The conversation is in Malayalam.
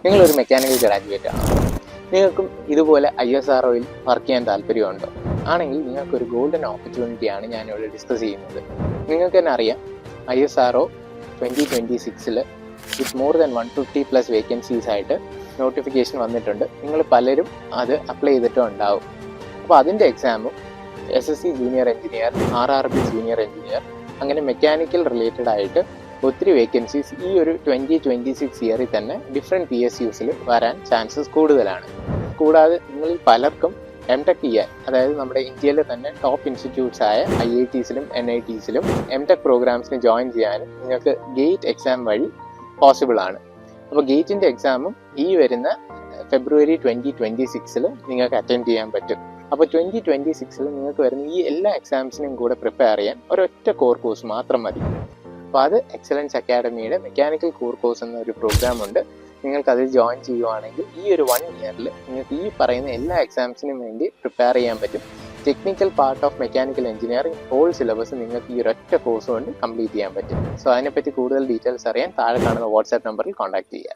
നിങ്ങളൊരു മെക്കാനിക്കൽ ഗ്രാജുവേറ്റ് ആണ്. നിങ്ങൾക്കും ഇതുപോലെ ISROയിൽ വർക്ക് ചെയ്യാൻ താല്പര്യമുണ്ടോ? ആണെങ്കിൽ നിങ്ങൾക്കൊരു ഗോൾഡൻ ഓപ്പർച്യൂണിറ്റിയാണ് ഞാനിവിടെ ഡിസ്കസ് ചെയ്യുന്നത്. നിങ്ങൾക്ക് തന്നെ അറിയാം, ISRO 2026 with more than 150+ vacancies ആയിട്ട് നോട്ടിഫിക്കേഷൻ വന്നിട്ടുണ്ട്. നിങ്ങൾ പലരും അത് അപ്ലൈ ചെയ്തിട്ടും ഉണ്ടാവും. അപ്പോൾ അതിൻ്റെ എക്സാമും SSC junior engineer, RRB junior engineer, അങ്ങനെ മെക്കാനിക്കൽ റിലേറ്റഡ് ആയിട്ട് ഒത്തിരി വേക്കൻസീസ് ഈ ഒരു 2026 ഇയറിൽ തന്നെ ഡിഫറെൻറ്റ് PSUസിൽ വരാൻ ചാൻസസ് കൂടുതലാണ്. കൂടാതെ നിങ്ങളിൽ പലർക്കും MTech ചെയ്യാൻ, അതായത് നമ്മുടെ ഇന്ത്യയിലെ തന്നെ ടോപ്പ് ഇൻസ്റ്റിറ്റ്യൂട്ട്സ് ആയ IITസിലും NITസിലും MTech പ്രോഗ്രാംസിന് ജോയിൻ ചെയ്യാനും നിങ്ങൾക്ക് ഗേറ്റ് എക്സാം വഴി പോസിബിൾ ആണ്. അപ്പോൾ ഗേറ്റിൻ്റെ എക്സാമും ഈ വരുന്ന ഫെബ്രുവരി 2026 നിങ്ങൾക്ക് അറ്റൻഡ് ചെയ്യാൻ പറ്റും. അപ്പോൾ 2026 നിങ്ങൾക്ക് വരുന്ന ഈ എല്ലാ എക്സാംസിനും കൂടെ പ്രിപ്പയർ ചെയ്യാൻ ഒരൊറ്റ കോർ കോഴ്സ് മാത്രം മതി. അപ്പോൾ അത് എക്സലൻസ് അക്കാഡമിയുടെ മെക്കാനിക്കൽ കോർ കോഴ്സ് എന്നൊരു പ്രോഗ്രാം ഉണ്ട്. നിങ്ങൾക്ക് അതിൽ ജോയിൻ ചെയ്യുവാണെങ്കിൽ ഈ ഒരു 1 ഇയറിൽ നിങ്ങൾക്ക് ഈ പറയുന്ന എല്ലാ എക്സാംസിനും വേണ്ടി പ്രിപ്പയർ ചെയ്യാൻ പറ്റും. Technical part of mechanical engineering whole syllabus നിങ്ങൾക്ക് ഈ ഒരൊറ്റ കോഴ്സ് കൊണ്ട് കംപ്ലീറ്റ് ചെയ്യാൻ പറ്റും. സോ അതിനെപ്പറ്റി കൂടുതൽ ഡീറ്റെയിൽസ് അറിയാൻ താഴെ കാണുന്ന വാട്സാപ്പ് നമ്പറിൽ കോൺടാക്ട് ചെയ്യുക.